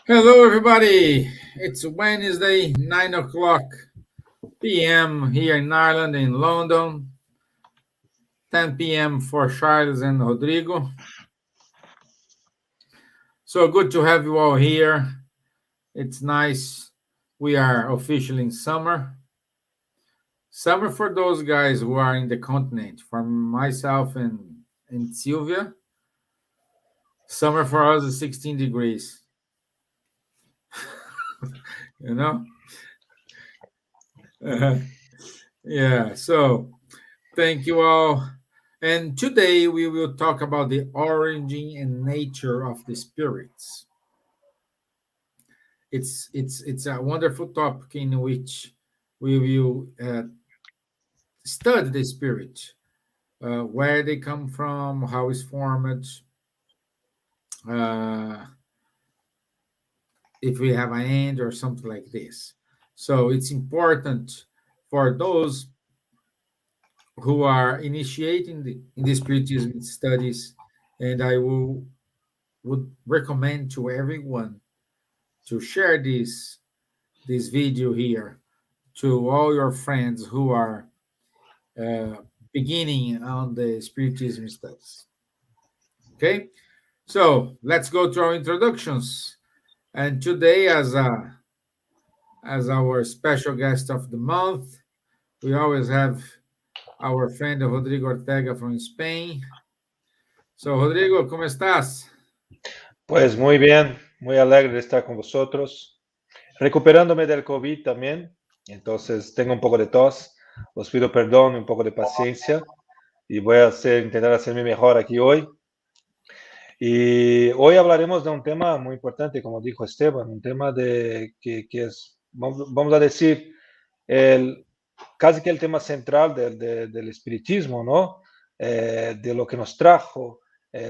Hello, everybody. It's Wednesday, 9 o'clock p.m. here in Ireland, in London, 10 p.m. for Charles and Rodrigo. So good to have you all here. It's nice. We are officially in summer. Summer for those guys who are in the continent, for myself and Silvia. Summer for us is 16 degrees, you know? Yeah, so thank you all. And today we will talk about the origin and nature of the spirits. It's a wonderful topic in which we will study the spirit, where they come from, how it's formed, uh, if we have an end or something like this. So it's important for those who are initiating in the spiritism studies, and I would recommend to everyone to share this video here to all your friends who are uh, beginning on the spiritism studies. Okay, so let's go to our introductions. And today, as our special guest of the month, we always have our friend Rodrigo Ortega from Spain. So, Rodrigo, ¿cómo estás? Pues muy bien, muy alegre de estar con vosotros, recuperándome del COVID también, entonces tengo un poco de tos, os pido perdón, un poco de paciencia y voy a intentar hacer mi mejor aquí hoy. Y hoy hablaremos de un tema muy importante, como dijo Stevan, un tema que es, vamos a decir, casi que el tema central del espiritismo, ¿no? De lo que nos trajo,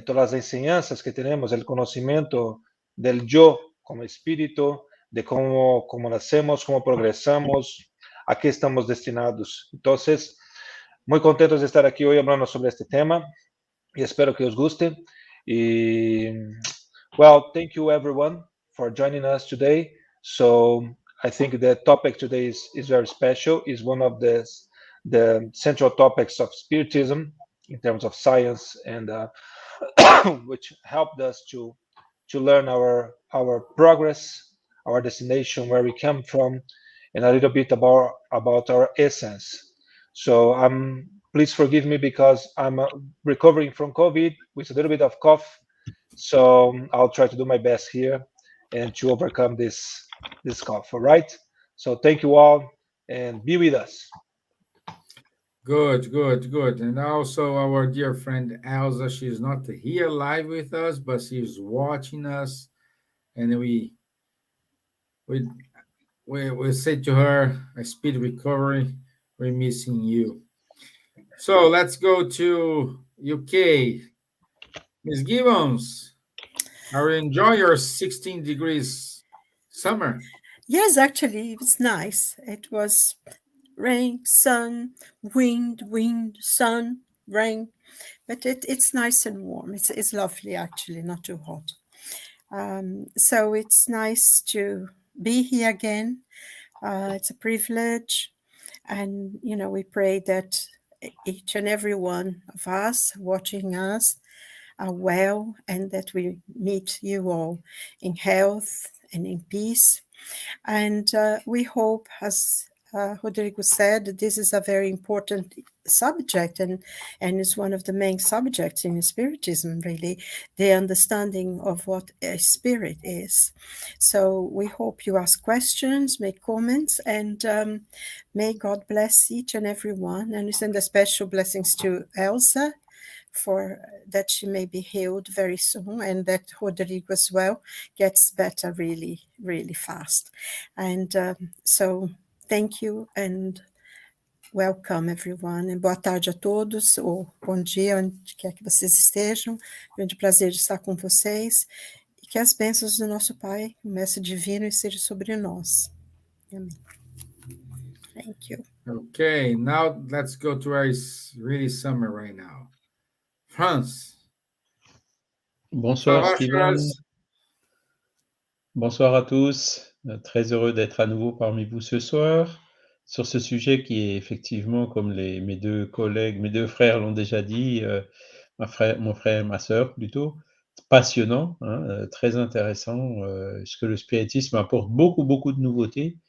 todas las enseñanzas que tenemos, el conocimiento del yo como espíritu, de cómo nacemos, cómo progresamos, a qué estamos destinados. Entonces, muy contentos de estar aquí hoy hablando sobre este tema y espero que os guste. Y, well, thank you everyone for joining us today. So I think the topic today is very special. Is one of the central topics of spiritism in terms of science, and which helped us to learn our progress, our destination, where we come from, and a little bit about our essence. So please forgive me because I'm recovering from COVID with a little bit of cough. So I'll try to do my best here and to overcome this cough. All right. So thank you all and be with us. Good, good, good. And also our dear friend Elsa, she's not here live with us, but she's watching us. And we we say to her a speed recovery. We're missing you. So let's go to UK. Miss Gibbons, are you enjoying your 16 degrees summer? Yes, actually, it was nice. It was rain, sun, wind, sun, rain, but it's nice and warm. It's lovely, actually, not too hot. So it's nice to be here again. It's a privilege, and we pray that each and every one of us watching us are well, and that we meet you all in health and in peace. And we hope, as Rodrigo said, this is a very important subject, and it's one of the main subjects in Spiritism, really, the understanding of what a spirit is. So we hope you ask questions, make comments, and may God bless each and every one. And we send a special blessings to Elsa, for that she may be healed very soon, and that Rodrigo as well gets better really, really fast. And so thank you and welcome everyone. E boa tarde a todos, ou bom dia, onde quer que vocês estejam. Grande prazer de estar com vocês. E que as bênçãos do nosso Pai, o Mestre Divino, estejam sobre nós. Amém. Thank you. Okay, now let's go to our really summer right now. France. Bonsoir, Stevan. Bonsoir à tous. Très heureux d'être à nouveau parmi vous ce soir sur ce sujet qui est effectivement, comme mes deux collègues, mes deux frères l'ont déjà dit, mon frère et ma sœur plutôt, passionnant, hein, très intéressant, ce que le spiritisme apporte beaucoup de nouveautés.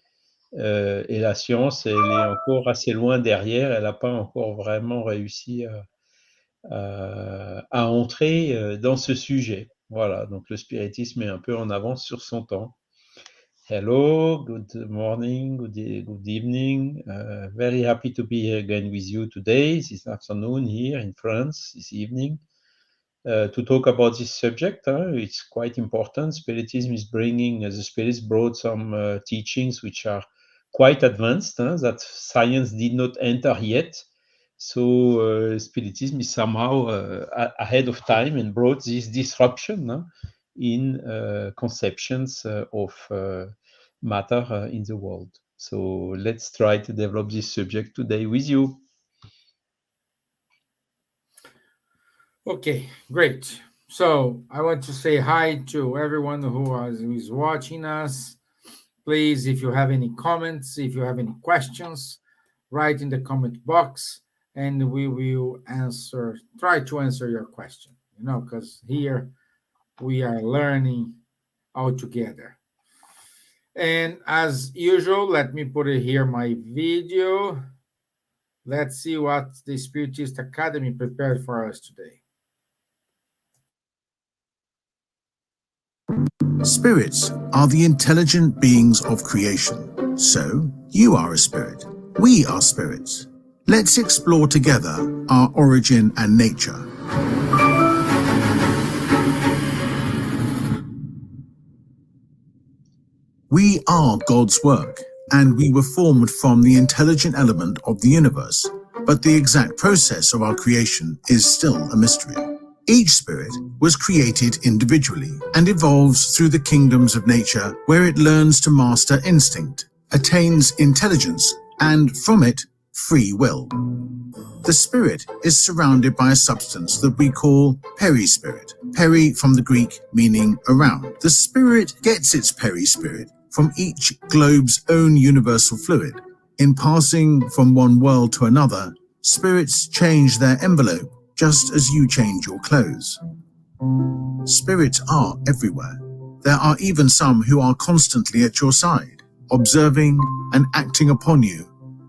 Et la science, elle est encore assez loin derrière, elle n'a pas encore vraiment réussi à entrer dans ce sujet. Voilà, donc le spiritisme est un peu en avance sur son temps. Hello, good morning, good evening. Very happy to be here again with you today, this afternoon here in France, this evening, to talk about this subject. It's quite important. Spiritism is bringing, the spirits brought some teachings which are quite advanced, that science did not enter yet. So Spiritism is somehow ahead of time and brought this disruption in conceptions of matter in the world. So let's try to develop this subject today with you. Okay, great. So I want to say hi to everyone who is watching us. Please, if you have any comments, if you have any questions, write in the comment box and we will try to answer your question, because here we are learning all together. And as usual, let me put it here, my video. Let's see what the Spiritist Academy prepared for us today. Spirits are the intelligent beings of creation. So, you are a spirit. We are spirits. Let's explore together our origin and nature. We are God's work, and we were formed from the intelligent element of the universe, but the exact process of our creation is still a mystery. Each spirit was created individually and evolves through the kingdoms of nature, where it learns to master instinct, attains intelligence, and from it, free will. The spirit is surrounded by a substance that we call perispirit. Peri from the Greek meaning around. The spirit gets its perispirit from each globe's own universal fluid. In passing from one world to another, spirits change their envelope just as you change your clothes. Spirits are everywhere. There are even some who are constantly at your side, observing and acting upon you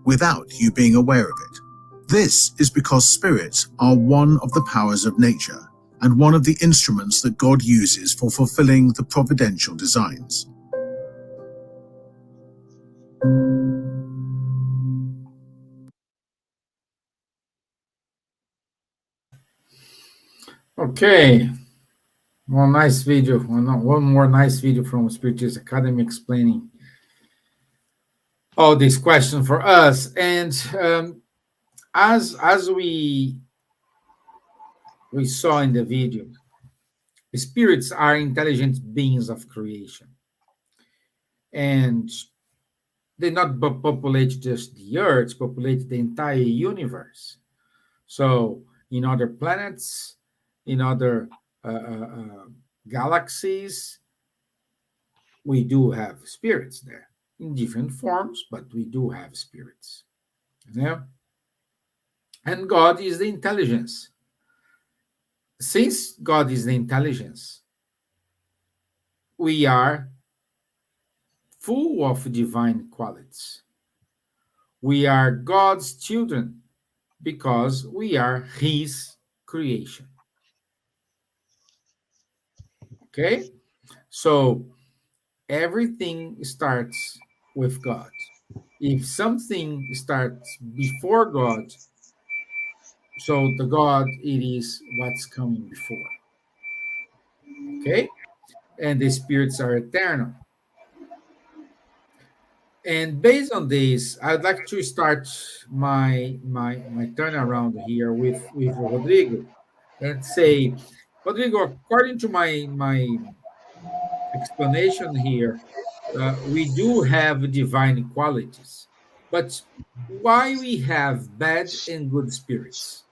without you being aware of it. This is because spirits are one of the powers of nature and one of the instruments that God uses for fulfilling the providential designs. Okay, one nice video, one more nice video from Spiritist Academy explaining all these questions for us. And as we saw in the video, spirits are intelligent beings of creation, and they not populate just the Earth, populate the entire universe. So in other planets, in other galaxies, we do have spirits there in different forms, but we do have spirits. Yeah? And God is the intelligence. Since God is the intelligence, we are full of divine qualities. We are God's children because we are His creation. Okay? So everything starts with God. If something starts before God, so the God, it is what's coming before. Okay? And the spirits are eternal. And based on this, I'd like to start my turnaround here with Rodrigo and say, Rodrigo, according to my explanation here, we do have divine qualities, but why we have bad and good spirits?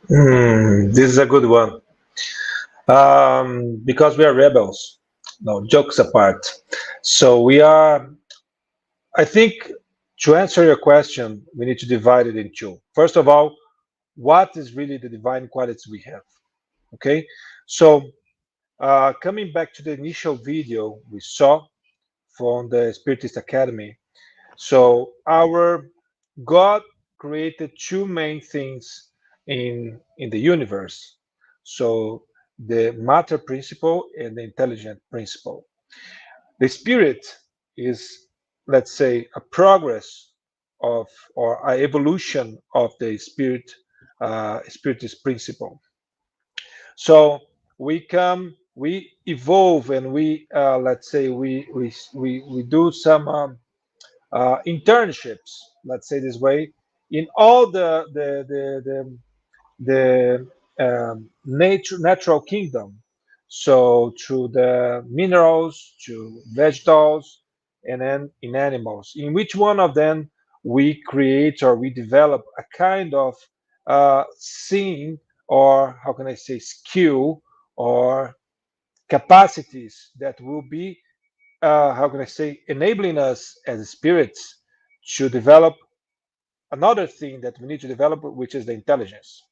This is a good one. Because we are rebels. No, jokes apart. So we are, I think, to answer your question, we need to divide it in two. First of all, what is really the divine qualities we have? Okay, so coming back to the initial video we saw from the Spiritist Academy, so our God created two main things in the universe. So the matter principle and the intelligent principle. The spirit is, let's say, a progress of or a evolution of the spiritist principle. So we evolve, and we let's say we do some internships, let's say this way, in all the natural kingdom. So through the minerals, to vegetables, and then in animals. In which one of them we create or we develop a kind of seeing, or how can I say, skill or capacities that will be how can I say, enabling us as spirits to develop another thing that we need to develop, which is the intelligence.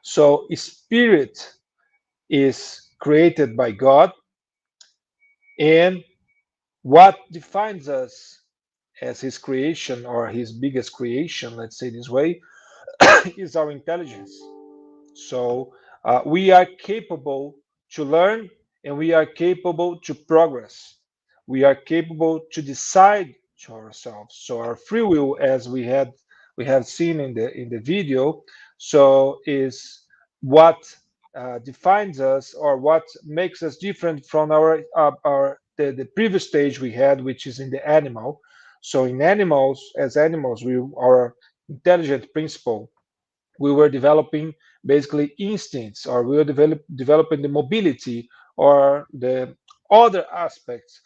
So spirit is created by God, and what defines us as his creation, or his biggest creation, let's say this way, is our intelligence. So we are capable to learn, and we are capable to progress. We are capable to decide to ourselves. So our free will, as we have seen in the video, so is what defines us, or what makes us different from our the previous stage we had, which is in the animal. So in animals, as animals, we our intelligent principle, we were developing basically instincts, or we were developing the mobility or the other aspects,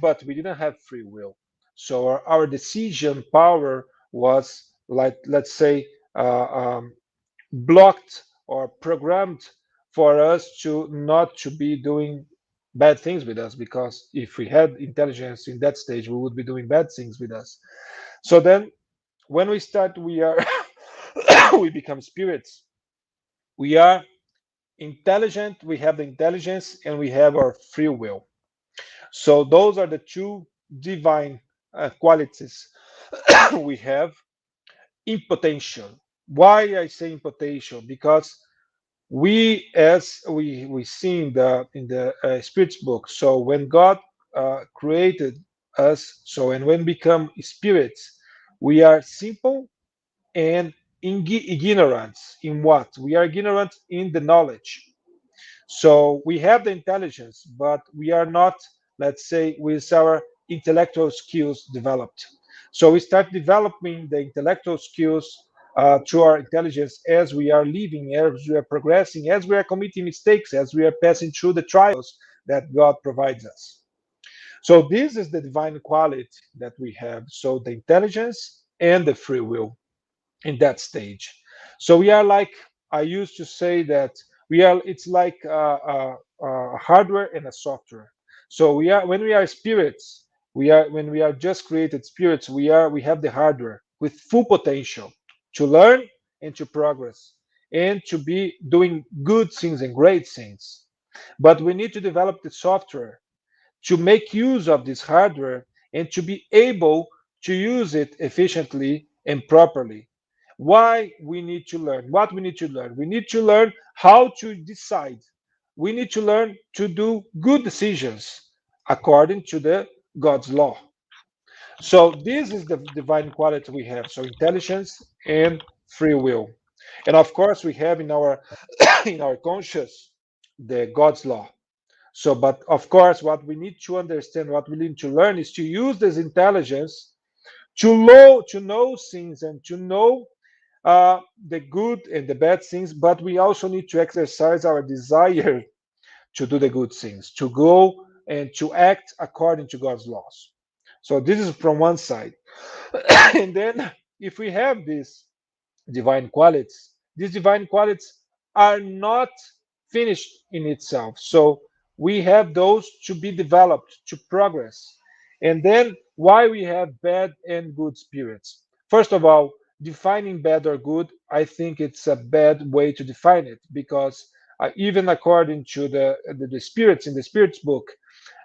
but we didn't have free will. So our decision power was, like, let's say, blocked or programmed for us to not to be doing bad things with us, because if we had intelligence in that stage, we would be doing bad things with us. So then when we start, we are we become spirits. We are intelligent, we have the intelligence, and we have our free will. So those are the two divine qualities we have in potential. Why I say in potential? Because we, as we see in the spirits book, so when God created us, so and when we become spirits, we are simple and ignorance in what? We are ignorant in the knowledge. So we have the intelligence, but we are not, let's say, with our intellectual skills developed. So we start developing the intellectual skills through our intelligence as we are living, as we are progressing, as we are committing mistakes, as we are passing through the trials that God provides us. So this is the divine quality that we have. So the intelligence and the free will in that stage. So we are like, I used to say that we are. It's like a hardware and a software. So we are, when we are spirits, we are, when we are just created spirits, we have the hardware with full potential to learn and to progress and to be doing good things and great things. But we need to develop the software to make use of this hardware and to be able to use it efficiently and properly. Why we need to learn? What we need to learn? We need to learn how to decide. We need to learn to do good decisions according to the God's law. So this is the divine quality we have. So intelligence and free will. And of course we have in our in our conscious the God's law. So, but of course, what we need to understand, what we need to learn, is to use this intelligence to know things and to know the good and the bad things. But we also need to exercise our desire to do the good things, to go and to act according to God's laws. So this is from one side. And then, if we have these divine qualities are not finished in itself. So we have those to be developed, to progress. And then why we have bad and good spirits? First of all, defining bad or good, I think it's a bad way to define it, because even according to the spirits in the spirits book,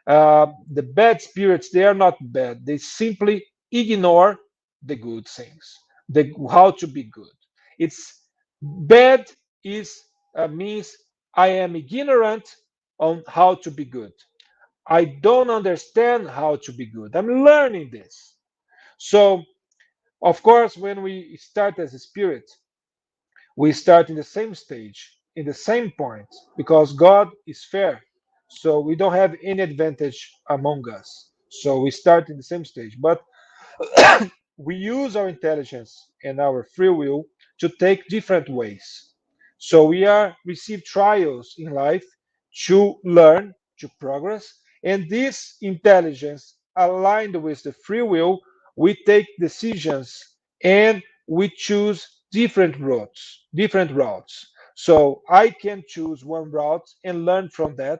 the bad spirits, they are not bad. They simply ignore the good things, the how to be good. It's bad is means I am ignorant on how to be good. I don't understand how to be good. I'm learning this. So, of course, when we start as a spirit, we start in the same stage, in the same point, because God is fair. So we don't have any advantage among us. So we start in the same stage. But we use our intelligence and our free will to take different ways. So we are receive trials in life to learn, to progress, and this intelligence aligned with the free will, we take decisions and we choose different routes. So I can choose one route and learn from that.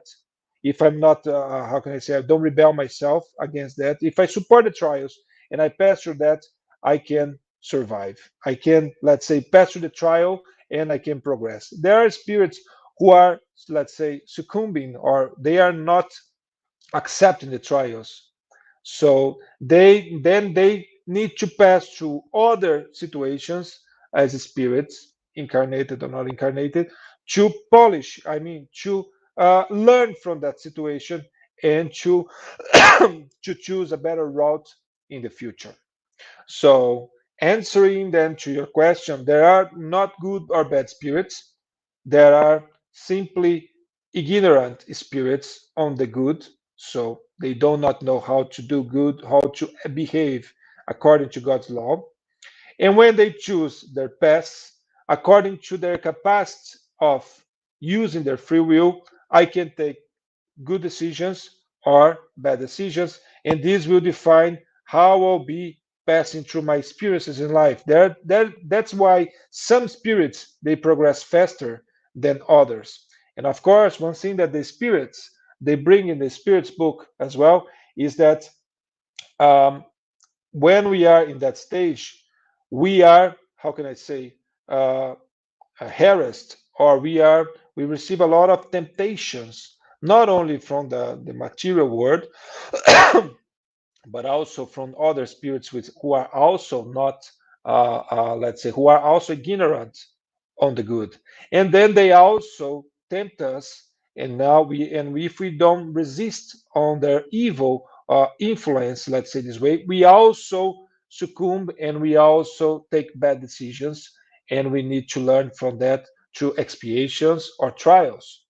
If I'm not, how can I say, I don't rebel myself against that. If I support the trials and I pass through that, I can survive. I can, let's say, pass through the trial and I can progress. There are spirits who are, let's say, succumbing, or they are not accepting the trials. So they need to pass through other situations as spirits, incarnated or not incarnated, to polish, I mean, to learn from that situation and to to choose a better route in the future. So, answering then to your question, there are not good or bad spirits. There are simply ignorant spirits on the good. So, they do not know how to do good, how to behave according to God's law. And when they choose their paths according to their capacity of using their free will, I can take good decisions or bad decisions, and this will define how I'll be passing through my experiences in life. That's why some spirits they progress faster than others. And of course, one thing that the spirits they bring in the spirits book as well is that um, when we are in that stage, we are, how can I say, uh, harassed, or we receive a lot of temptations, not only from the material world, but also from other spirits who are also not, let's say, who are also ignorant on the good. And then they also tempt us, and now if we don't resist on their evil influence, let's say this way, we also succumb and we also take bad decisions, and we need to learn from that through expiations or trials.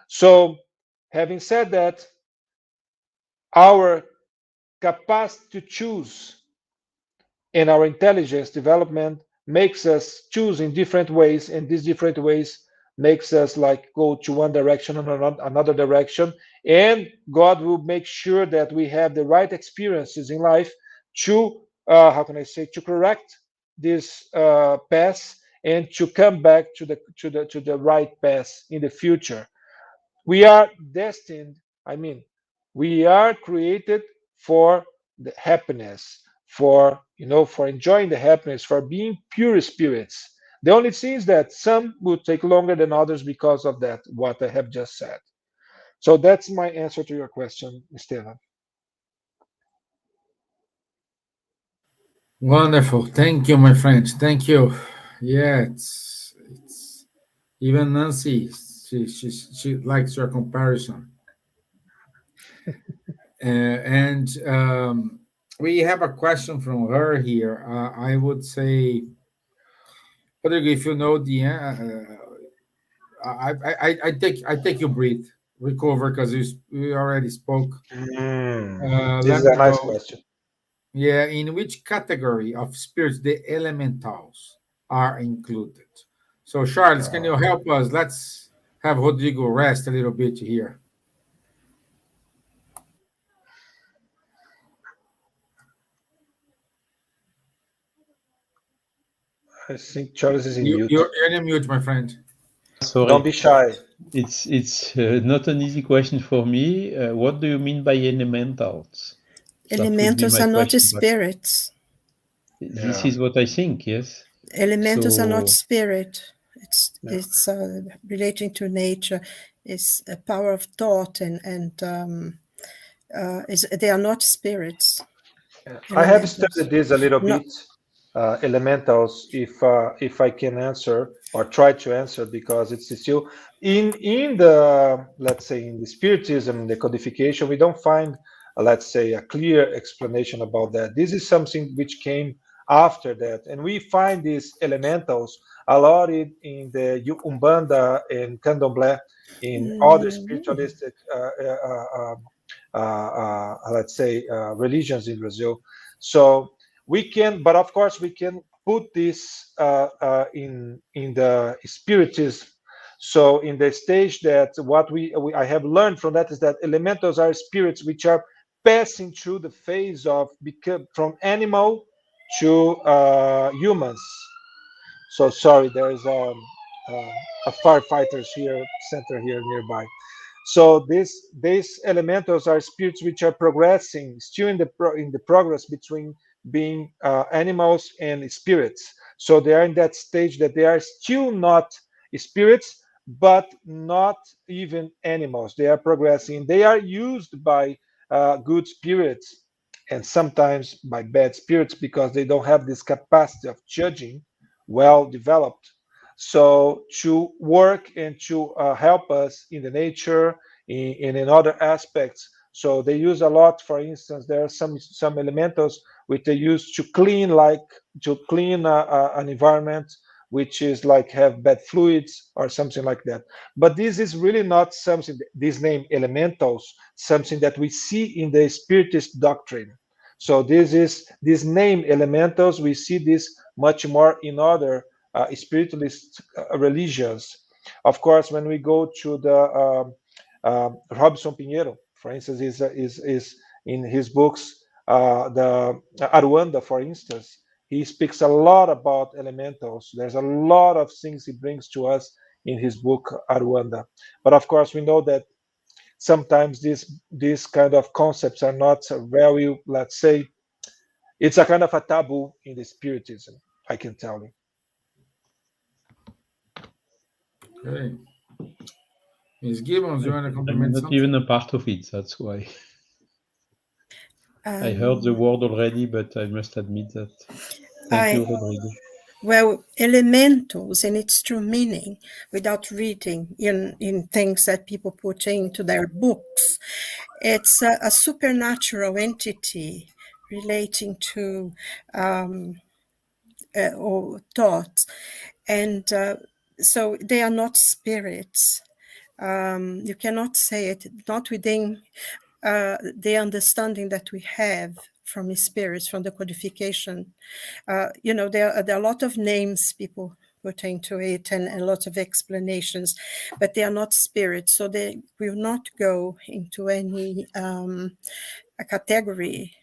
So, having said that, our capacity to choose and our intelligence development makes us choose in different ways, and these different ways makes us like go to one direction and another direction, and God will make sure that we have the right experiences in life to how can I say, to correct this path and to come back to the right path in the future. We are destined, I mean, we are created for the happiness, for for enjoying the happiness, for being pure spirits. The only thing is that some will take longer than others because of that, what I have just said. So that's my answer to your question, Stevan. Wonderful. Thank you, my friend. Thank you. Yeah, it's even Nancy. She likes your comparison. And we have a question from her here. I would say, Rodrigo, if you know the I take you breathe, recover because we already spoke. This Let is a me nice know. question. Yeah, in which category of spirits the elementals are included? So, Charles, can you help us? Let's have Rodrigo rest a little bit here. I think Charles is in You, mute. you're in mute, my friend. Sorry. Don't be shy. It's not an easy question for me. What do you mean by elementals? That would be Elementals my are not question, but spirits. this Yeah. is what I think, yes. Elementals are not So, spirit. Yeah. It's relating to nature. It's a power of thought, and they are not spirits. I have Elementals. studied this a little No. bit, elementals, if I can answer or try to answer, because it's still in the, let's say, in the spiritism, the codification, we don't find, let's say, a clear explanation about that. This is something which came after that, and we find these elementals a lot in the Umbanda and Candomblé, in other spiritualistic let's say, religions in Brazil. So we can, but of course, we can put this in the spiritism. So in the stage that what I have learned from that is that elementals are spirits which are passing through the phase of from animal to humans. So sorry, there is a firefighters here center here nearby. So these elementals are spirits which are progressing, still in the progress between being animals and spirits. So they are in that stage that they are still not spirits, but not even animals. They are progressing. They are used by good spirits and sometimes by bad spirits because they don't have this capacity of judging well developed. So to work and to help us in the nature, in other aspects. So they use a lot. For instance, there are some elementals which they use to clean, an environment which is like have bad fluids or something like that. But this is really not something. This name elementals, something that we see in the Spiritist doctrine. So this name elementals. We see this much more in other spiritualist religions. Of course, when we go to the Robson Pinheiro, for instance, is in his books, the Aruanda, for instance, he speaks a lot about elementals. There's a lot of things he brings to us in his book Aruanda. But of course, we know that sometimes these kind of concepts are not very, let's say, it's a kind of a taboo in the Spiritism, I can tell you. Okay. Ms. Gibbons, you want to I'm compliment not something? even a part of it, that's why. I heard the word already, but I must admit that. Thank you, Rodrigo. Well, elementals in its true meaning, without reading in things that people put into their books, it's a supernatural entity relating to or thoughts, and so they are not spirits. You cannot say it, not within the understanding that we have from spirits, from the codification. There are a lot of names people put into it and a lot of explanations, but they are not spirits, so they will not go into any a category.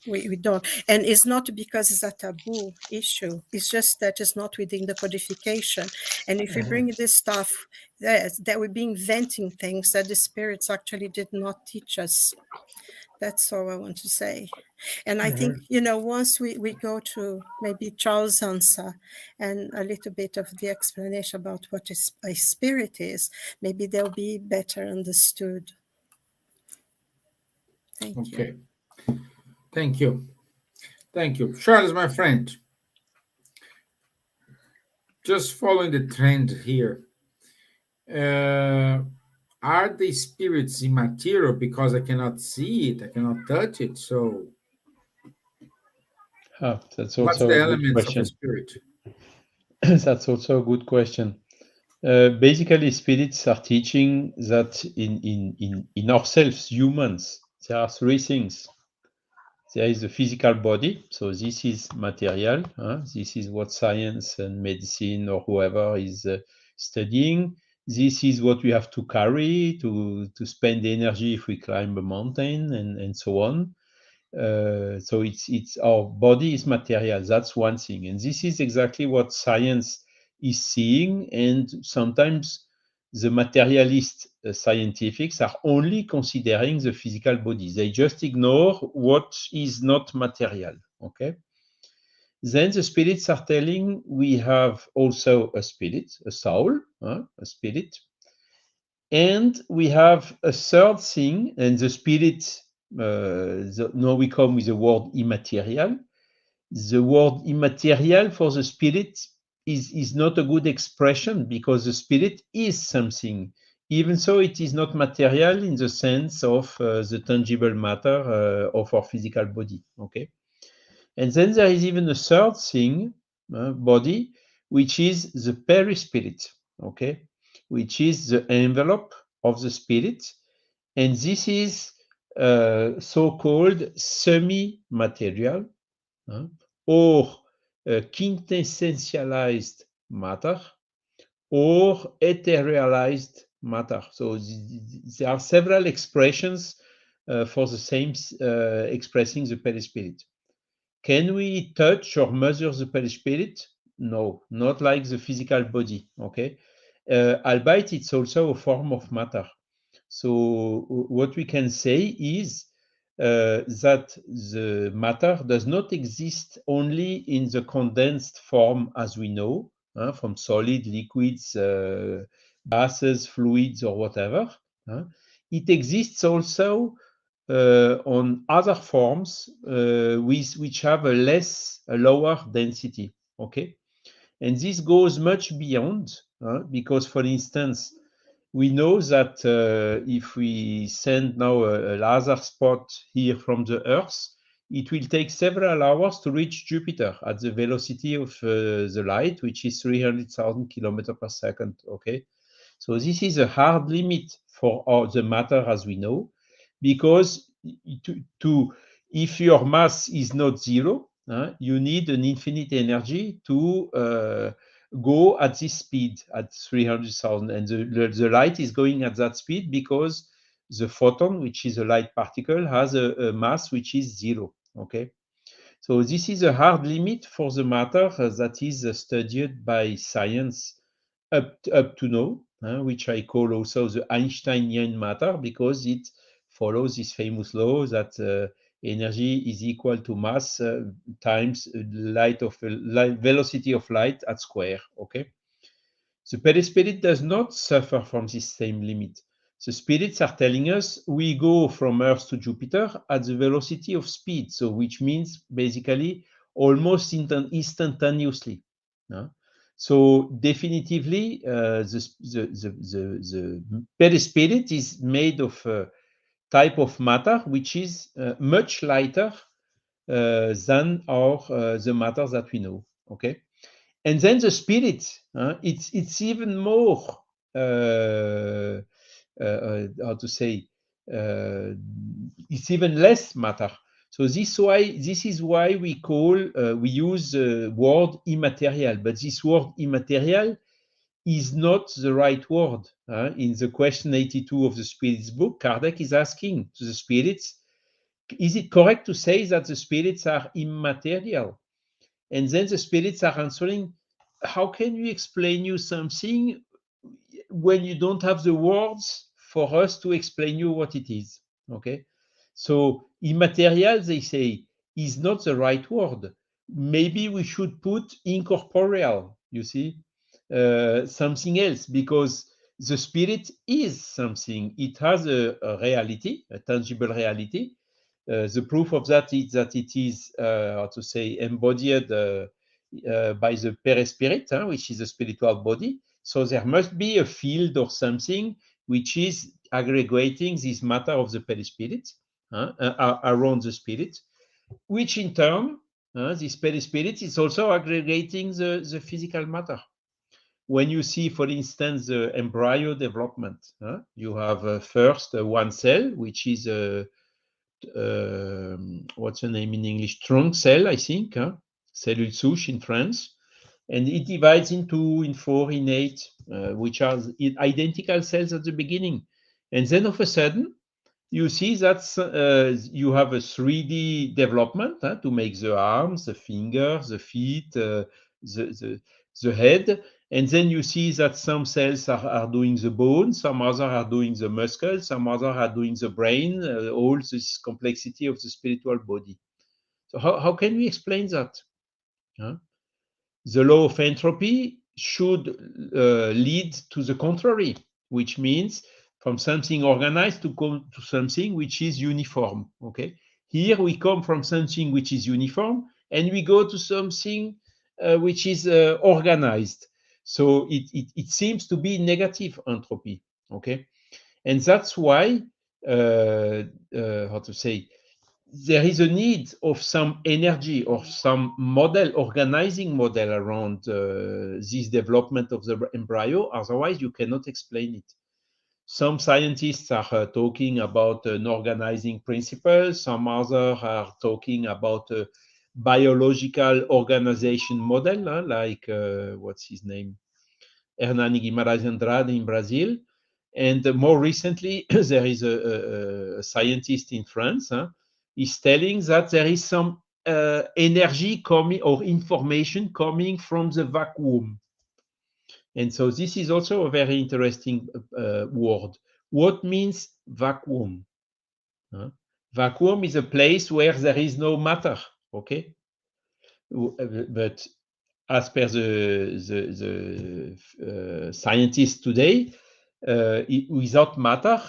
We don't, and it's not because it's a taboo issue. It's just that it's not within the codification. And if we bring this stuff, that we'd be inventing things that the spirits actually did not teach us. That's all I want to say. And I think, once we go to maybe Charles' answer and a little bit of the explanation about what a spirit is, maybe they'll be better understood. Thank you. Okay. Thank you. Thank you. Charles, my friend, just following the trend here, are the spirits immaterial because I cannot see it, I cannot touch it? So That's what's also the a good elements of question. a spirit? That's also a good question. Basically, spirits are teaching that in ourselves, humans, there are three things. There is the physical body, so this is material. This is what science and medicine or whoever is studying. This is what we have to carry to spend energy if we climb a mountain and so on. So it's our body is material. That's one thing, and this is exactly what science is seeing, and sometimes the materialist scientifics are only considering the physical body. They just ignore what is not material, okay? Then the spirits are telling we have also a spirit, a soul, a spirit, and we have a third thing, and the spirit, now we come with the word immaterial. The word immaterial for the spirit is not a good expression, because the spirit is something, even so it is not material in the sense of the tangible matter of our physical body, okay? And then there is even a third thing, body, which is the perispirit, okay? Which is the envelope of the spirit. And this is so-called semi-material, or quintessentialized matter, or etherealized matter. So there are several expressions for the same expressing the perispirit. Can we touch or measure the perispirit? No, not like the physical body, okay? Albeit it's also a form of matter. So what we can say is that the matter does not exist only in the condensed form as we know, from solid, liquids, gases, fluids, or whatever. It exists also on other forms which have a lower density, okay? And this goes much beyond, because, for instance, we know that if we send now a laser spot here from the Earth, it will take several hours to reach Jupiter at the velocity of the light, which is 300,000 kilometers per second, okay? So this is a hard limit for the matter as we know, because if your mass is not zero, you need an infinite energy to go at this speed, at 300,000. And the light is going at that speed because the photon, which is a light particle, has a mass which is zero, okay? So this is a hard limit for the matter that is studied by science up to now, which I call also the Einsteinian matter, because it follows this famous law that energy is equal to mass times velocity of light at square, okay? The perispirit does not suffer from this same limit. The spirits are telling us we go from Earth to Jupiter at the velocity of speed, so which means basically almost instantaneously. So definitively, the perispirit is made of a type of matter which is much lighter than the matter that we know. Okay, and then the spirit, it's even more. How to say? It's even less matter. So this is why we use the word immaterial, but this word immaterial is not the right word. In the question 82 of the Spirits book, Kardec is asking to the spirits, is it correct to say that the spirits are immaterial? And then the spirits are answering, how can we explain you something when you don't have the words for us to explain you what it is? Okay, so immaterial, they say, is not the right word. Maybe we should put incorporeal, you see, something else, because the spirit is something. It has a reality, a tangible reality. The proof of that is that it is, how to say, embodied by the perispirit, which is a spiritual body. So there must be a field or something which is aggregating this matter of the perispirit around the spirit, which in turn, this perispirit is also aggregating the physical matter. When you see, for instance, the embryo development, you have first one cell, which is what's the name in English? Trunk cell, I think, cellule souche in France. And it divides in 2, in 4, in 8, which are identical cells at the beginning. And then all of a sudden, you see that you have a 3D development to make the arms, the fingers, the feet, the head. And then you see that some cells are doing the bone, some other are doing the muscle, some other are doing the brain, all this complexity of the spiritual body. So how can we explain that? Huh? The law of entropy should lead to the contrary, which means from something organized to come to something which is uniform. Okay, here we come from something which is uniform and we go to something which is organized. So it seems to be negative entropy. Okay, and that's why how to say, there is a need of some energy or some model, organizing model around this development of the embryo. Otherwise, you cannot explain it. Some scientists are talking about an organizing principle. Some others are talking about a biological organization model, like what's his name? Hernani Guimarães Andrade in Brazil. And more recently, there is a scientist in France, is telling that there is some energy coming or information coming from the vacuum. And so this is also a very interesting word. What means vacuum? Vacuum is a place where there is no matter, okay? But as per the scientists today, without matter,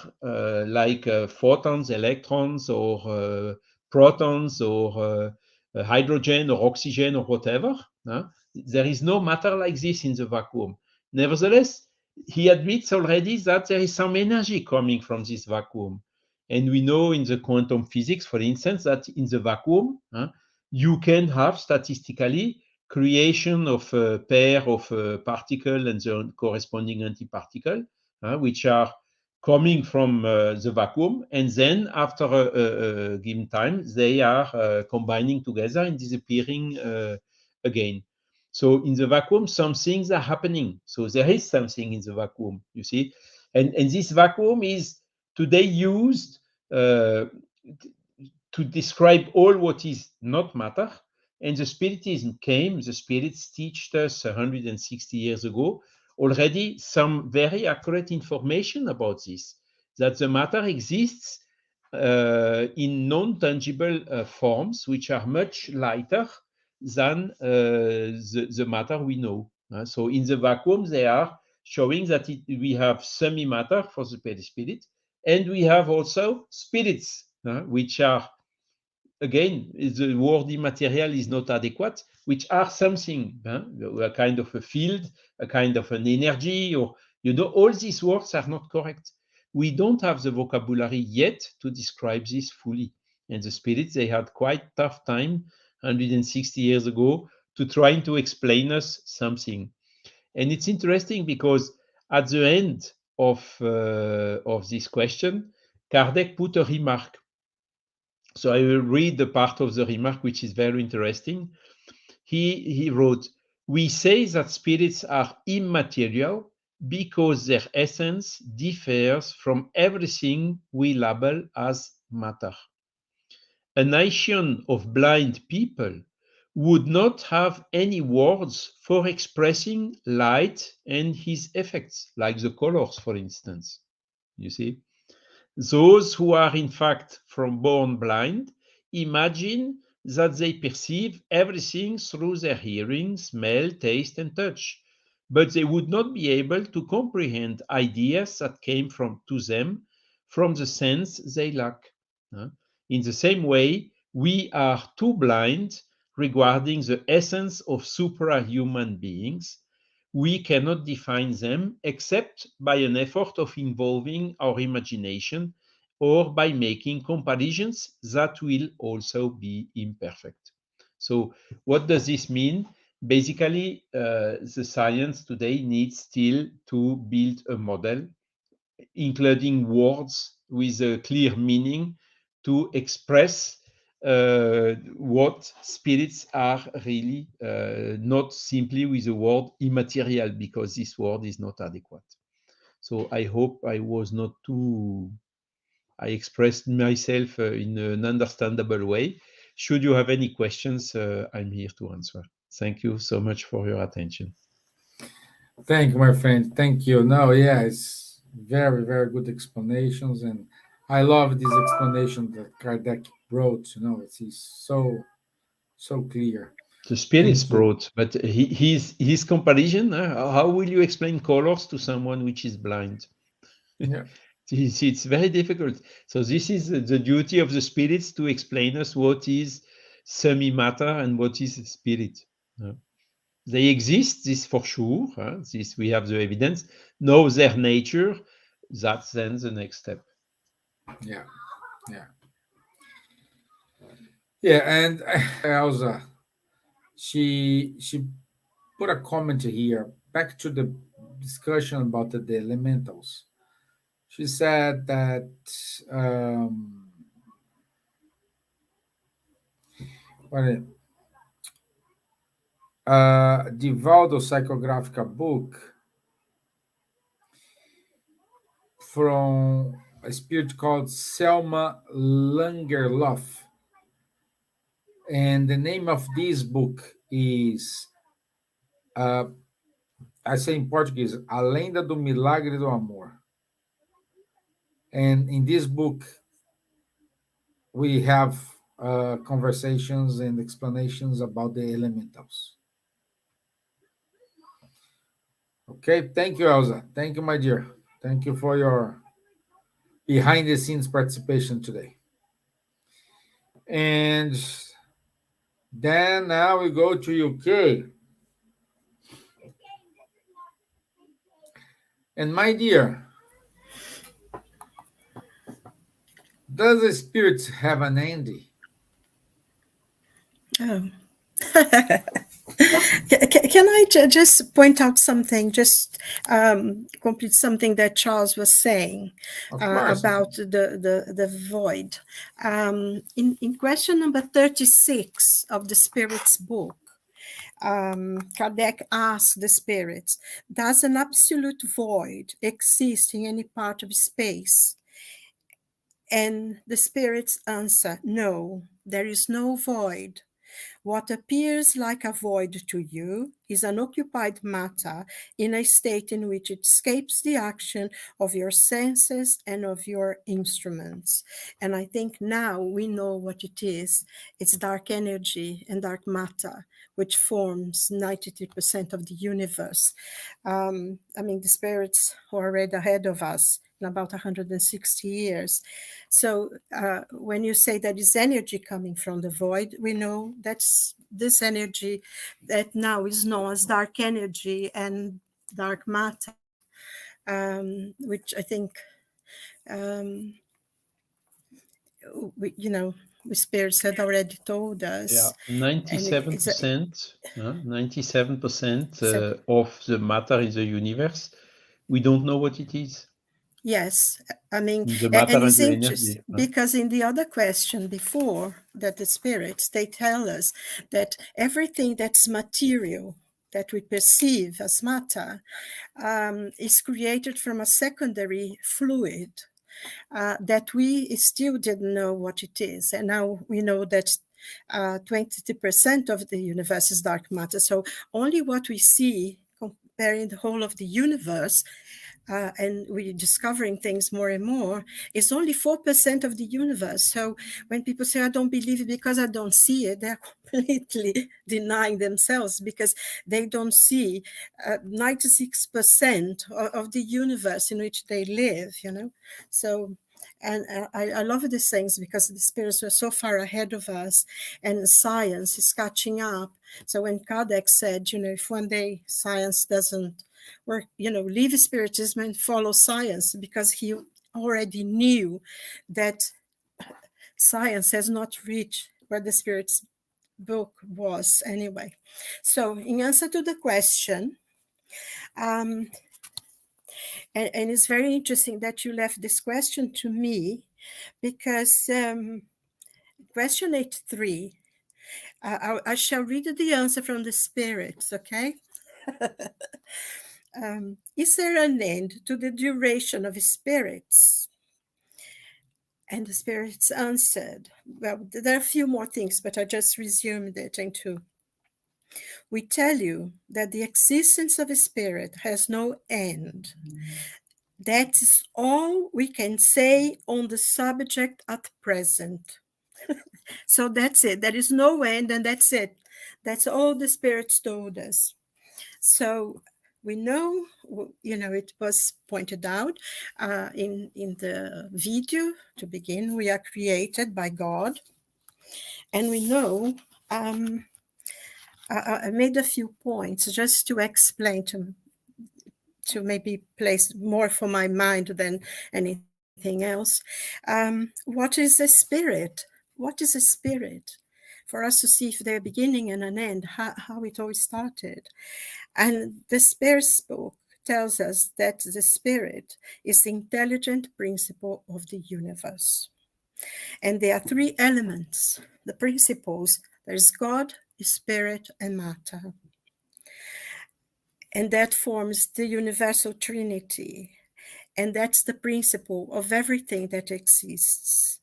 like photons, electrons, or protons, or hydrogen, or oxygen, or whatever, there is no matter like this in the vacuum. Nevertheless, he admits already that there is some energy coming from this vacuum. And we know in the quantum physics, for instance, that in the vacuum, you can have statistically creation of a pair of particle and the corresponding antiparticle, which are coming from the vacuum, and then after a given time, they are combining together and disappearing again. So in the vacuum, some things are happening. So there is something in the vacuum, you see. And this vacuum is today used to describe all what is not matter. And the Spiritism came, the Spirits taught us 160 years ago already some very accurate information about this, that the matter exists in non-tangible forms, which are much lighter than the matter we know. So in the vacuum, they are showing that we have semi-matter for the perispirit, and we have also spirits, which are, again, the word immaterial is not adequate, which are something, a kind of a field, a kind of an energy, or, all these words are not correct. We don't have the vocabulary yet to describe this fully. And the spirits, they had quite tough time 160 years ago to trying to explain us something. And it's interesting because at the end of this question, Kardec put a remark. So I will read the part of the remark, which is very interesting. He wrote, "We say that spirits are immaterial because their essence differs from everything we label as matter. A nation of blind people would not have any words for expressing light and its effects, like the colors, for instance. You see? Those who are in fact from born blind imagine that they perceive everything through their hearing, smell, taste, and touch, but they would not be able to comprehend ideas that came to them from the sense they lack. In the same way, we are too blind regarding the essence of suprahuman beings. We cannot define them except by an effort of involving our imagination or by making comparisons that will also be imperfect." So what does this mean? Basically, the science today needs still to build a model, including words with a clear meaning, to express what spirits are really, not simply with the word immaterial, because this word is not adequate. So I hope I was not too, I expressed myself in an understandable way. Should you have any questions, I'm here to answer. Thank you so much for your attention. Thank you, my friend. Thank you. No, yeah, it's very, very good explanations, and I love this explanation that Kardec wrote. It's so clear. The spirits Thank you. brought, but his comparison. How will you explain colors to someone which is blind? Yeah, It's very difficult. So this is the duty of the spirits to explain us what is semi-matter and what is spirit. They exist, this for sure. This we have the evidence. Know their nature. That's then the next step. yeah, yeah, yeah. And Elsa, she put a comment here back to the discussion about the elementals. She said that what Divaldo psychographical book from a spirit called Selma Langerlof. And the name of this book is, I say in Portuguese, A Lenda do Milagre do Amor. And in this book, we have conversations and explanations about the elementals. Okay, thank you, Elsa. Thank you, my dear. Thank you for your behind the scenes participation today. And then now we go to UK. And my dear, does the spirits have an ending? Oh. Can I just point out something, just complete something that Charles was saying Of course. about the void? In question number 36 of the Spirit's book, Kardec asked the spirits, does an absolute void exist in any part of space? And the spirits answer, no, there is no void. What appears like a void to you is unoccupied matter in a state in which it escapes the action of your senses and of your instruments. And I think now we know what it is. It's dark energy and dark matter, which forms 93% of the universe. The spirits are already ahead of us in about 160 years. So when you say that is energy coming from the void, we know that's this energy that now is known as dark energy and dark matter, which I think, the spirits had already told us. Yeah, 97%, 97% of the matter in the universe, we don't know what it is. Yes, The matter and and it's the interesting energy. because in the other question before that the spirits, they tell us that everything that's material that we perceive as matter is created from a secondary fluid that we still didn't know what it is. And now we know that 20% of the universe is dark matter. So only what we see comparing the whole of the universe and we're discovering things more and more, is only 4% of the universe. So when people say, I don't believe it because I don't see it, they're completely denying themselves because they don't see 96% of the universe in which they live, So, and I love these things because the spirits were so far ahead of us and science is catching up. So when Kardec said, if one day science doesn't work, leave spiritism and follow science, because he already knew that science has not reached where the spirit's book was anyway. So in answer to the question, and it's very interesting that you left this question to me, because question 83, I shall read the answer from the spirits, okay? Is there an end to the duration of spirits? And the spirits answered, well, there are a few more things, but I just resumed it into we tell you that the existence of a spirit has no end. That is all we can say on the subject at present. So that's it. There is no end, and that's it. That's all the spirits told us. So we know, it was pointed out in the video to begin, we are created by God. And we know, I made a few points just to explain, to maybe place more for my mind than anything else. What is a spirit? What is a spirit? For us to see if they're a beginning and an end, how it all started. And the Spirit's book tells us that the Spirit is the intelligent principle of the universe. And there are three elements, the principles. There's God, Spirit, and matter. And that forms the universal trinity. And that's the principle of everything that exists.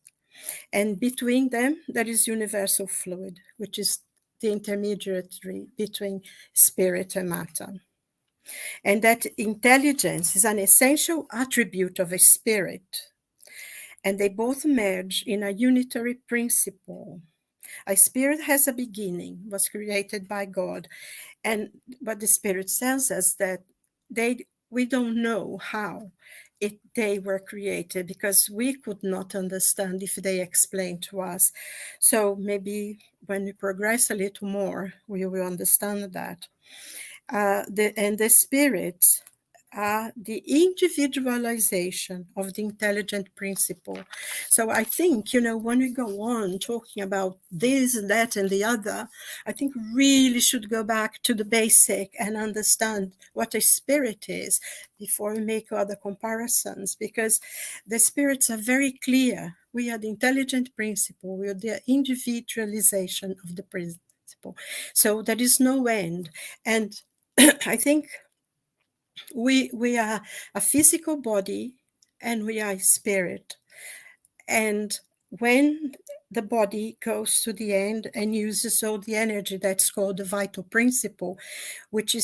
And between them, there is universal fluid, which is the intermediary between spirit and matter. And that intelligence is an essential attribute of a spirit. And they both merge in a unitary principle. A spirit has a beginning, was created by God. But the Spirit tells us that we don't know how they were created, because we could not understand if they explained to us. So maybe when we progress a little more, we will understand that. The spirits are the individualization of the intelligent principle. So I think, when we go on talking about this and that and the other, I think really should go back to the basic and understand what a spirit is before we make other comparisons, because the spirits are very clear. We are the intelligent principle. We are the individualization of the principle. So there is no end. And I think we are a physical body and we are a spirit. And when the body goes to the end and uses all the energy, that's called the vital principle, which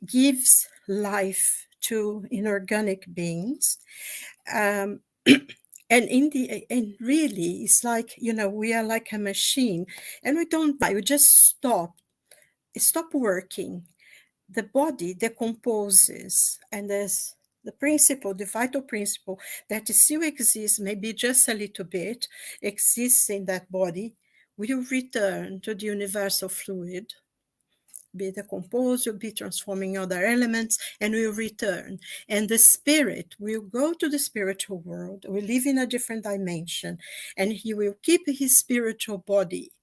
gives life to inorganic beings. And really, it's like, we are like a machine, and we don't die. We just stop working. The body decomposes, and there's the principle, the vital principle that still exists, maybe just a little bit, exists in that body, will return to the universal fluid, be decomposed, will be transforming other elements, and will return. And the spirit will go to the spiritual world, will live in a different dimension, and he will keep his spiritual body.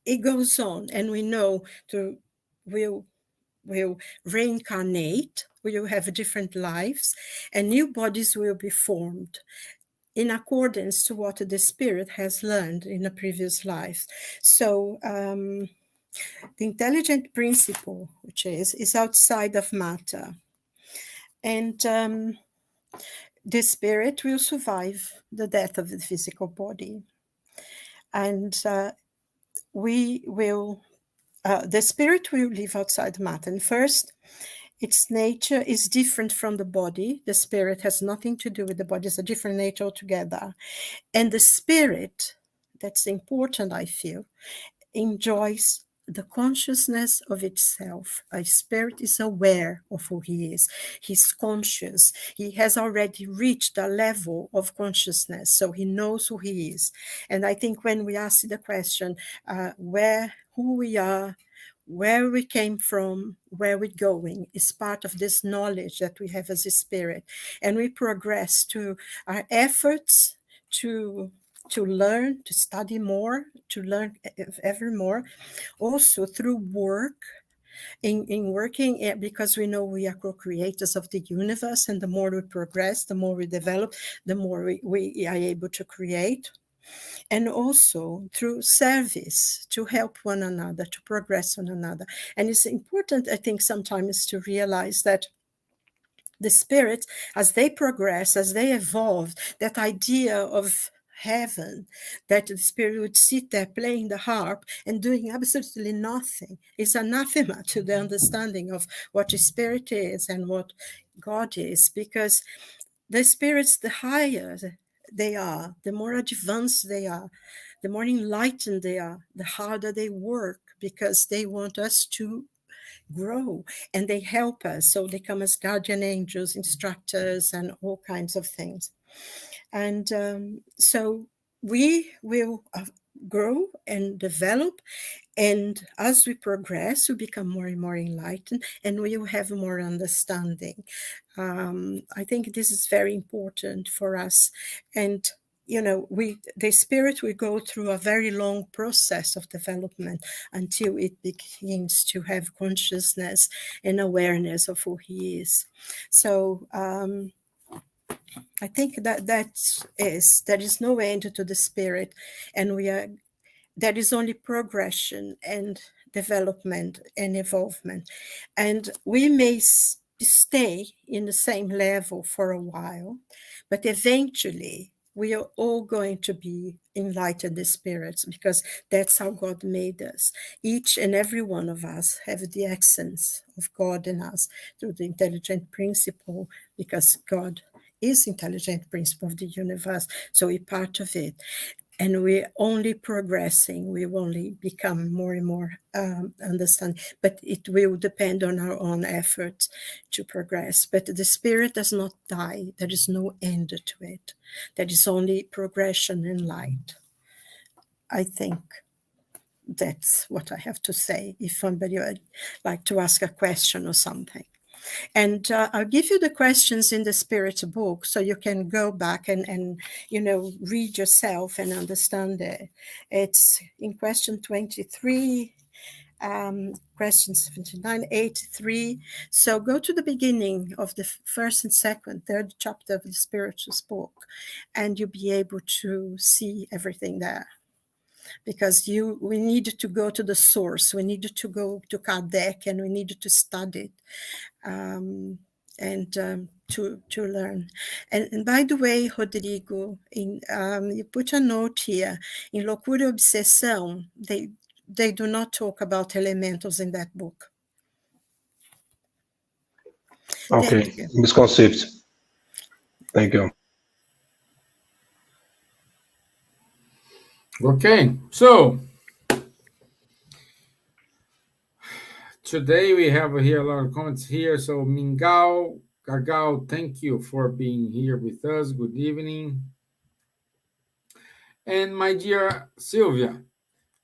It goes on, and we know we'll reincarnate, we will have different lives, and new bodies will be formed in accordance to what the spirit has learned in a previous life. So the intelligent principle, which is outside of matter, and the spirit will survive the death of the physical body, and the spirit will live outside matter. And first, its nature is different from the body. The spirit has nothing to do with the body. It's a different nature altogether. And the spirit, that's important, I feel, enjoys the consciousness of itself. A spirit is aware of who he is. He's conscious. He has already reached a level of consciousness, so he knows who he is. And I think when we ask the question, who we are, where we came from, where we're going, is part of this knowledge that we have as a spirit. And we progress to our efforts to learn, to study more, to learn ever more, also through work, in working, because we know we are co-creators of the universe, and the more we progress, the more we develop, the more we are able to create. And also through service, to help one another, to progress one another. And it's important, I think, sometimes to realize that the spirits, as they progress, as they evolve, that idea of heaven, that the spirit would sit there playing the harp and doing absolutely nothing. It's anathema to the understanding of what a spirit is and what God is, because the spirits, the higher they are, the more advanced they are, the more enlightened they are, the harder they work, because they want us to grow, and they help us. So they come as guardian angels, instructors, and all kinds of things. And so we will grow and develop, and as we progress, we become more and more enlightened, and we will have more understanding. I think this is very important for us. And the spirit will go through a very long process of development until it begins to have consciousness and awareness of who he is. So I think there is no end to the spirit, and there is only progression and development and evolvement. And we may stay in the same level for a while, but eventually we are all going to be enlightened spirits, because that's how God made us. Each and every one of us have the essence of God in us through the intelligent principle, because God is intelligent principle of the universe, so we're part of it. And we're only progressing, we will only become more and more understand, but it will depend on our own efforts to progress. But the spirit does not die, there is no end to it, there is only progression and light. I think that's what I have to say, if somebody would like to ask a question or something. And I'll give you the questions in the spirit book, so you can go back and read yourself and understand it. It's in question 23, question 79, 83. So go to the beginning of the first and second, third chapter of the spiritual book, and you'll be able to see everything there. Because we need to go to the source, we need to go to Kardec, and we need to study it. To learn. And by the way, Rodrigo, you put a note here, in Loucura e Obsessão, they do not talk about elementals in that book. Okay, misconceived. Thank you. Okay, so today we have here a lot of comments here. So Mingao, Gagal, thank you for being here with us. Good evening. And my dear Silvia,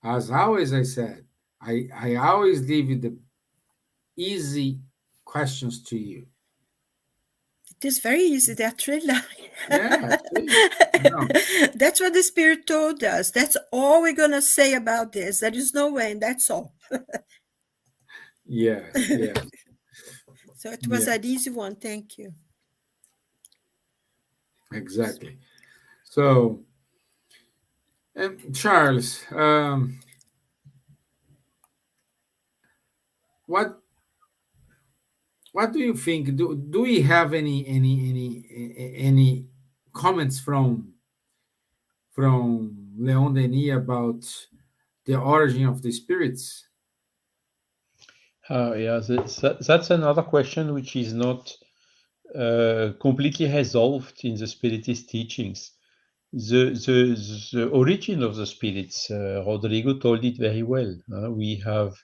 as always I said, I always leave the easy questions to you. It is very easy, they're three lines. Yeah, that's what the spirit told us. That's all we're going to say about this. There is no way, and that's all. Yes. So it was an easy one. Thank you. Exactly. So, Charles, what do you think? Do we have any comments from Leon Denis about the origin of the spirits? Yeah, that's another question which is not completely resolved in the Spiritist teachings. The origin of the spirits, Rodrigo told it very well. We have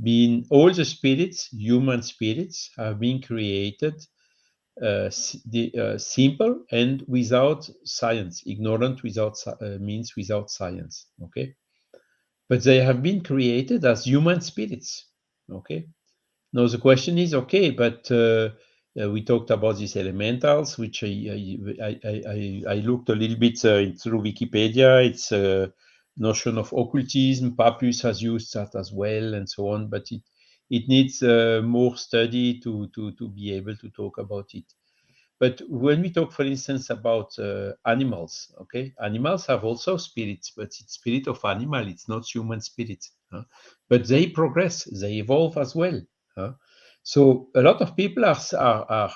been, all the spirits, human spirits, have been created simple and without science. Ignorant means without science. Okay, but they have been created as human spirits. Okay. Now the question is, okay, but we talked about these elementals, which I looked a little bit through Wikipedia. It's a notion of occultism. Papus has used that as well, and so on. But it needs more study to be able to talk about it. But when we talk, for instance, about animals, okay, animals have also spirits, but it's spirit of animal. It's not human spirit. But they progress, they evolve as well. So a lot of people are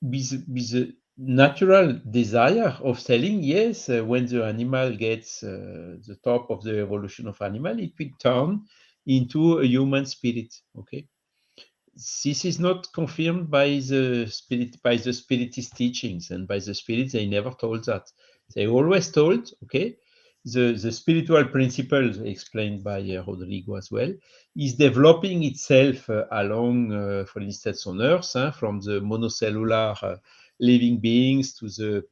with the natural desire of selling, yes, when the animal gets the top of the evolution of animal, it will turn into a human spirit. Okay, this is not confirmed by the spiritist teachings, and by the spirits they never told that. They always told, okay, the spiritual principles explained by Rodrigo as well is developing itself along, for instance, on Earth, from the monocellular living beings to the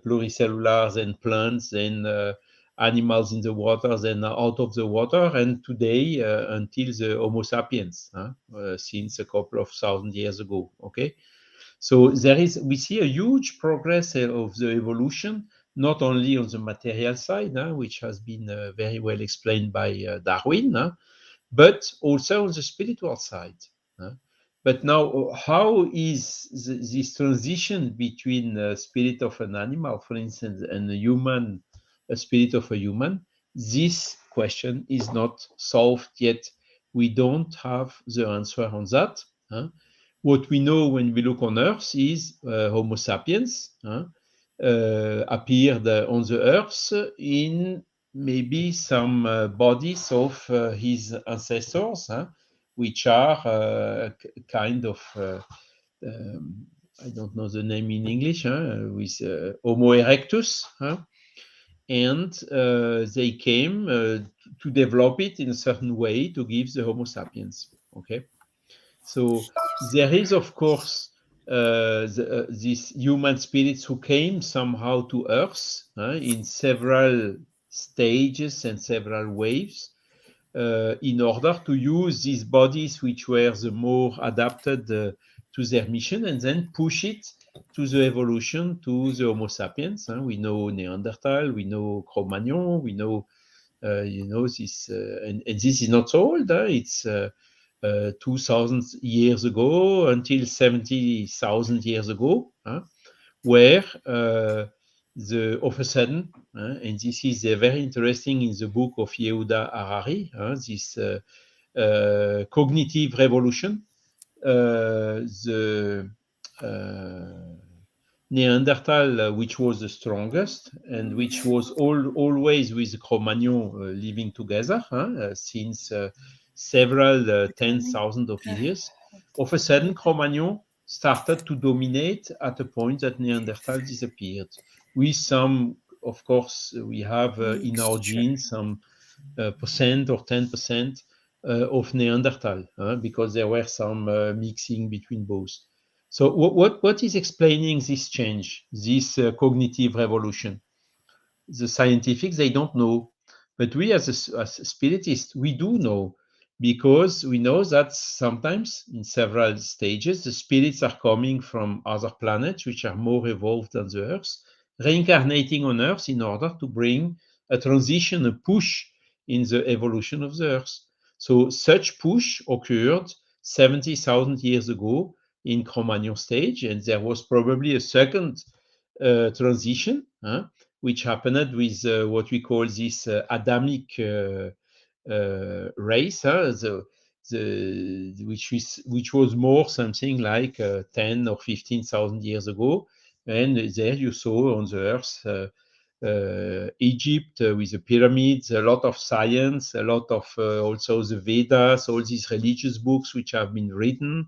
pluricellulars and plants and animals in the waters and out of the water, and today until the Homo sapiens, since a couple of thousand years ago. Okay, so we see a huge progress of the evolution, not only on the material side, which has been very well explained by Darwin, but also on the spiritual side. But now, how is this transition between the spirit of an animal, for instance, and a spirit of a human? This question is not solved yet. We don't have the answer on that. What we know when we look on Earth is Homo sapiens appeared on the Earth in maybe some bodies of his ancestors, which are kind of, I don't know the name in English, with Homo erectus, and they came to develop it in a certain way to give the Homo sapiens. Okay, so there is, of course, these human spirits who came somehow to Earth in several stages and several waves in order to use these bodies which were the more adapted to their mission, and then push it to the evolution to the Homo sapiens. We know Neanderthal, we know Cro-Magnon, we know, this, and this is not so old. It's 2,000 years ago until 70,000 years ago, where of a sudden, and this is very interesting in the book of Yehuda Harari, this cognitive revolution, the Neanderthal, which was the strongest and which was always with Cro-Magnon living together since several 10,000 of years, of a sudden Cro-Magnon started to dominate at a point that Neanderthal disappeared. With some, of course, we have in our genes some percent or 10% of Neanderthal, because there were some mixing between both. So what is explaining this change, this cognitive revolution? The scientifics, they don't know. But we as spiritists, we do know, because we know that sometimes in several stages, the spirits are coming from other planets which are more evolved than the Earth, reincarnating on Earth in order to bring a transition, a push in the evolution of the Earth. So such push occurred 70,000 years ago in Cro-Magnon stage, and there was probably a second transition, which happened with what we call this Adamic race, which was more something like 10 or 15,000 years ago, and there you saw on the Earth Egypt with the pyramids, a lot of science, a lot of also the Vedas, all these religious books which have been written,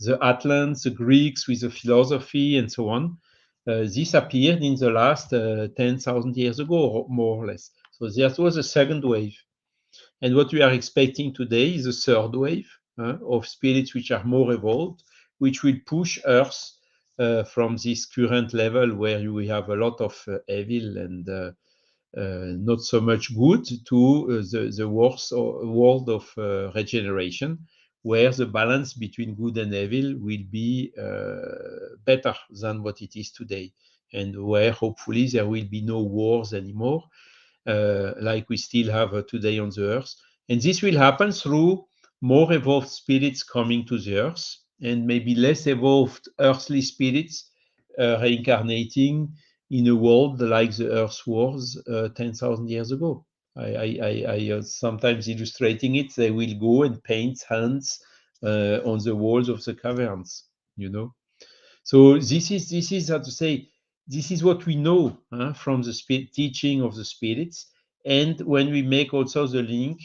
the Atlants, the Greeks with the philosophy and so on. This appeared in the last 10,000 years ago, more or less. So that was a second wave. And what we are expecting today is a third wave of spirits which are more evolved, which will push Earth from this current level where we have a lot of evil and not so much good to the world of regeneration, where the balance between good and evil will be better than what it is today, and where hopefully there will be no wars anymore, like we still have today on the Earth. And this will happen through more evolved spirits coming to the Earth, and maybe less evolved earthly spirits reincarnating in a world like the Earth was 10,000 years ago. I sometimes illustrating it, they will go and paint hands on the walls of the caverns, So this is how to say, this is what we know from the teaching of the spirits, and when we make also the link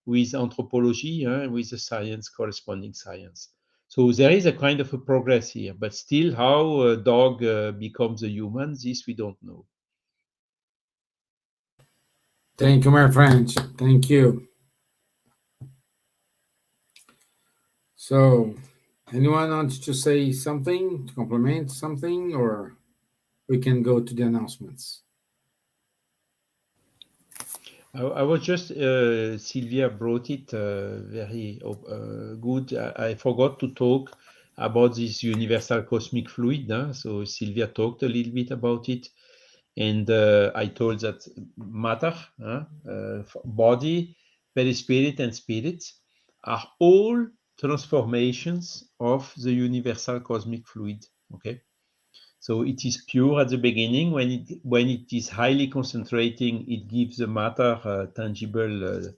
with anthropology, with the science, corresponding science. So there is a kind of a progress here, but still how a dog becomes a human, this we don't know. Thank you, my friends. Thank you. So, anyone wants to say something, to compliment something, or we can go to the announcements? I was just, Silvia brought it very good. I forgot to talk about this universal cosmic fluid. So Silvia talked a little bit about it. And I told that matter, body, perispirit, and spirit are all transformations of the universal cosmic fluid. Okay. So it is pure at the beginning. When it is highly concentrating, it gives the matter tangible,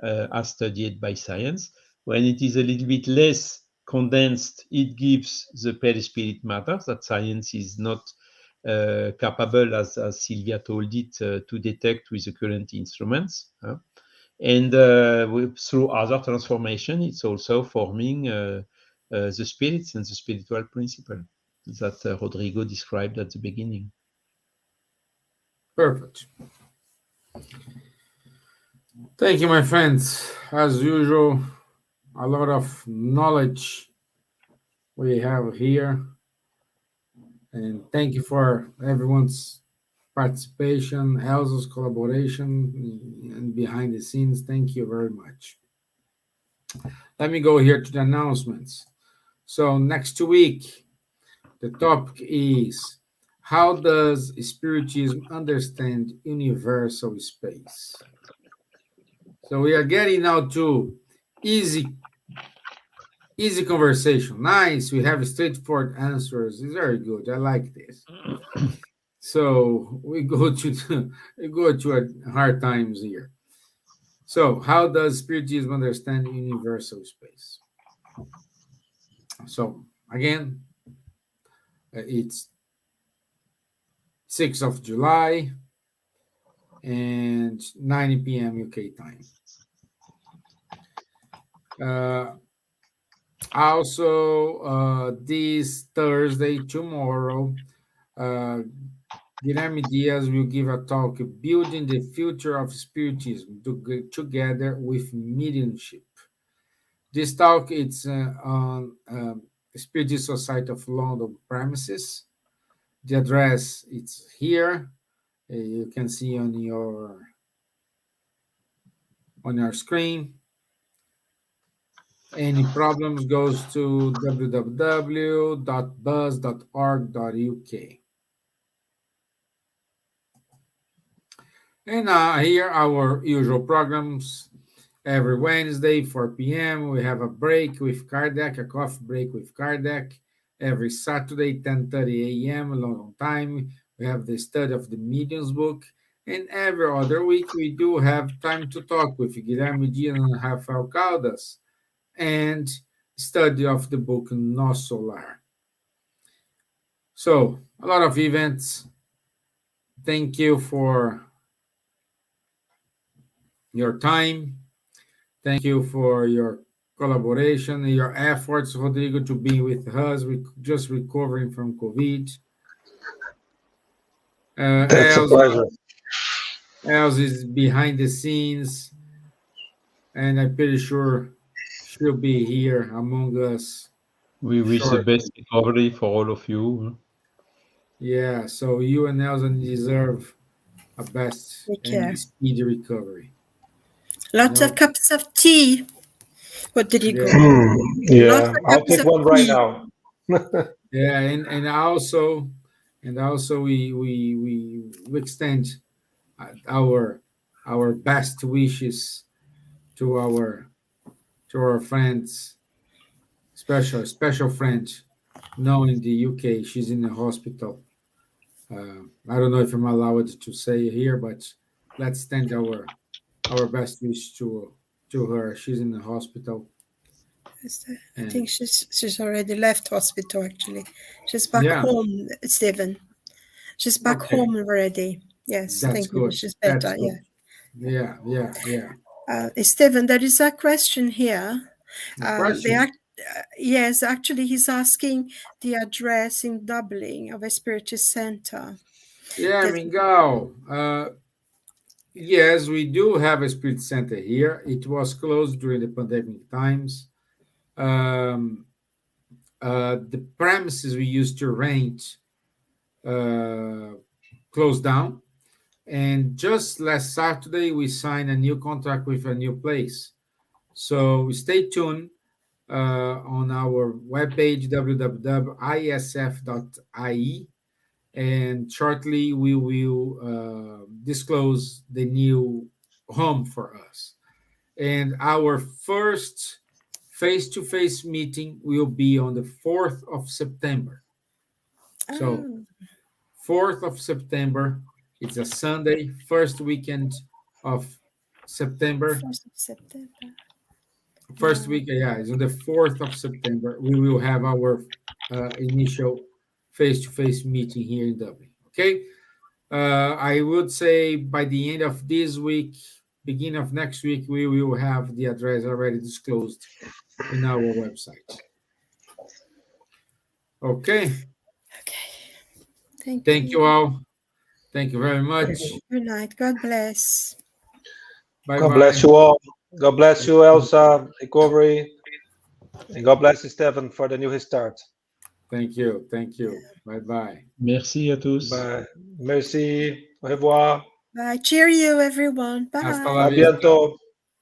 as studied by science. When it is a little bit less condensed, it gives the perispirit matter that science is not capable, as Silvia told it, to detect with the current instruments. And through other transformation, it's also forming the spirits and the spiritual principle that Rodrigo described at the beginning. Perfect. Thank you, my friends. As usual, a lot of knowledge we have here. And thank you for everyone's participation, Elsa's collaboration, and behind the scenes. Thank you very much. Let me go here to the announcements. So next week, the topic is, how does Spiritism understand universal space? So we are getting now to easy conversation. Nice. We have straightforward answers. It's very good. I like this. So we go to hard times here. So how does Spiritism understand universal space? So again, it's 6th of July and 9 p.m. UK time. Also, this Thursday, tomorrow, Guilherme Diaz will give a talk, Building the Future of Spiritism, together with Mediumship. This talk is on Spiritist Society of London premises. The address is here. You can see on your screen. Any problems goes to www.buzz.org.uk. And here our usual programs. Every Wednesday, 4 p.m., we have a break with Kardec, a coffee break with Kardec. Every Saturday, 10:30 a.m., London time, we have the study of the Mediums book. And every other week, we do have time to talk with Guilherme Dias and Rafael Caldas, and study of the book No Solar. So, a lot of events. Thank you for your time. Thank you for your collaboration and your efforts, Rodrigo, to be with us. We just recovering from COVID. It's a pleasure. Elsa is behind the scenes, and I'm pretty sure she'll be here among us. We wish the best recovery for all of you. Yeah, so you and Elsa deserve a best and speedy recovery. Lots of cups of tea, Rodrigo. Yeah, I'll take one right now. Yeah, and also we extend our best wishes to our friends, special friend, now in the UK. She's in the hospital. I don't know if I'm allowed to say here, but let's extend our best wish to her. She's in the hospital, I think she's already left hospital, actually. She's back Yeah. home, Stevan. She's back Okay. home already. Yes, That's thank you. good. She's better, That's good. Yeah. Stevan, there is a question here. Question? Yes, actually, he's asking the address in Dublin of a Spiritist Center. Yeah, Mingau. Yes, we do have a spirit center here. It was closed during the pandemic times. The premises we used to rent closed down. And just last Saturday, we signed a new contract with a new place. So stay tuned on our webpage, www.isf.ie. And shortly, we will disclose the new home for us. And our first face-to-face meeting will be on the 4th of September. So 4th of September, it's a Sunday, first weekend of September. 1st of September. First week, it's on the 4th of September. We will have our initial face-to-face meeting here in Dublin. Okay? I would say by the end of this week, beginning of next week, we will have the address already disclosed in our website. Okay. Thank you all. Thank you very much. Good night. God bless. Bye. God bless you all. God bless you, Elsa, recovery. And God bless you, Stevan, for the new start. Thank you. Bye. Merci à tous. Bye. Merci. Au revoir. Bye. Cheer you, everyone. Bye. Hasta la À vista. bientôt.